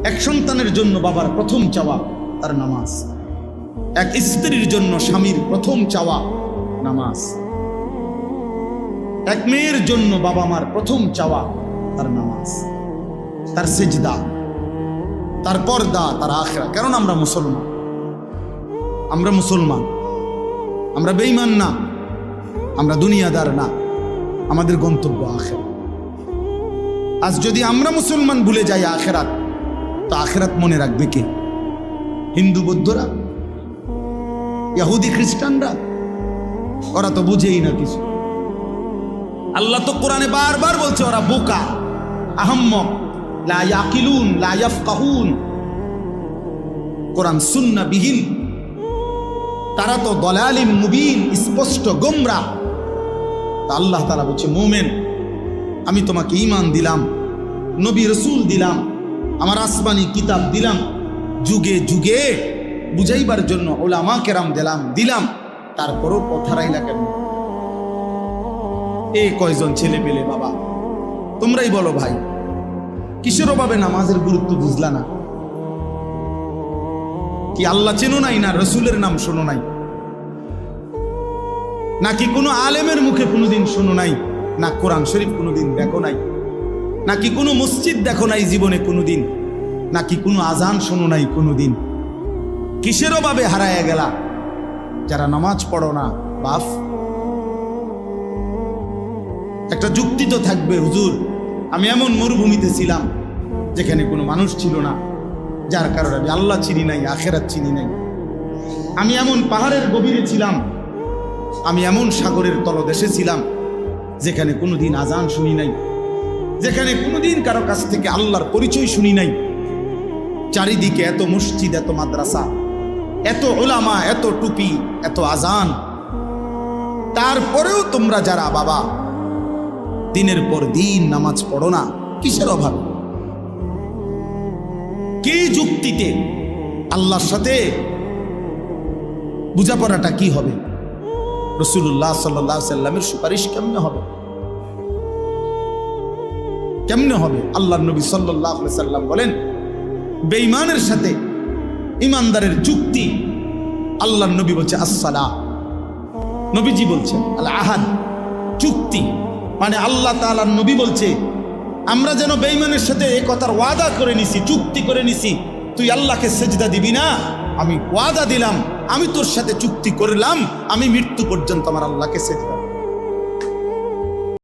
এক সন্তানের জন্য বাবার প্রথম চাওয়া তার নামাজ, এক স্ত্রীর জন্য স্বামীর প্রথম চাওয়া নামাজ, এক মেয়ের জন্য বাবা মার প্রথম চাওয়া তার নামাজ, তার সিজদা, তার পর্দা, তার আখিরাত। কারণ আমরা মুসলমান, আমরা বেঈমান না, আমরা দুনিয়াদার না, আমাদের গন্তব্য আখিরাত। আজ যদি আমরা মুসলমান ভুলে যাই আখিরাত, তো আখিরাত মনে রাখবে কে? হিন্দু বৌদ্ধরা, ইহুদি খ্রিস্টানরা? ওরা তো বুঝেই না কিছু। আল্লাহ তো কোরআনে বারবার বলছে ওরা বোকা, আহম্মক, লা ইয়াকিলুন, লা ইয়াফকাহুন। কোরআন সুন্নাহ বিহীন, তারা তো দলালিম মুবিন, স্পষ্ট গোমরা। আল্লাহ তাআলা বলছে মুমিন, আমি তোমাকে ঈমান দিলাম, নবী রাসূল দিলাম, আমার আসমানি কিতাব দিলাম, যুগে যুগে বুঝাইবার জন্য উলামা কেরাম দিলাম, তারপরও কথা রাইলা কেন? এই কয়জন ছেলে পেলে বাবা, তোমরাই বলো ভাই, কিসের অভাবে নামাজের গুরুত্ব বুঝলা না? কি আল্লাহ চেনো নাই, না রসুলের নাম শোনো নাই, নাকি কোনো আলেমের মুখে কোনোদিন শোনো নাই, না কোরআন শরীফ কোনোদিন দেখো নাই, নাকি কোনো মসজিদ দেখো নাই জীবনে কোনোদিন, নাকি কোনো আজান শোনো নাই কোনোদিন? কিসের অভাবে হারায় গেলা যারা নামাজ পড়ো না? বাপ, একটা যুক্তি তো থাকবে, হুজুর আমি এমন মরুভূমিতে ছিলাম যেখানে কোনো মানুষ ছিল না, যার কারণে আমি আল্লাহ চিনি নাই, আখেরাত চিনি নাই। আমি এমন পাহাড়ের গভীরে ছিলাম, আমি এমন সাগরের তলদেশে ছিলাম যেখানে কোনোদিন আজান শুনি নাই, যেখানে কোনোদিন কারো কাছ থেকে আল্লাহর পরিচয় শুনি নাই। চারিদিকে এত মসজিদ, এত মাদ্রাসা, এত উলামা, এত টুপি, এত আজান, তারপরেও তোমরা যারা বাবা দিনের পর দিন নামাজ পড়ো না, কিসের অভাবে? কি যুক্তিতে? আল্লাহর সাথে বোঝাপড়াটা কি হবে? রাসূলুল্লাহ সাল্লাল্লাহু আলাইহি সাল্লামের সুপারিশ কেমনে হবে? কেমনে হবে? আল্লাহর নবী সাল্লাল্লাহু আলাইহি সাল্লাম বলেন, বেঈমানের সাথে ইমানদারের যুক্তি, আল্লাহর নবী বলছে আসসালাহ, নবীজি বলছেন আল আহাদ, চুক্তি। মানে আল্লাহ তাআলার নবী বলছে আমরা যেন বেঈমানের সাথে এই কথার ওয়াদা করে নিছি, চুক্তি করে নিছি, তুই আল্লাহকে সেজদা দিবি না, আমি ওয়াদা দিলাম, আমি তোর সাথে চুক্তি করলাম, আমি মৃত্যু পর্যন্ত আমার আল্লাহকে সেজদা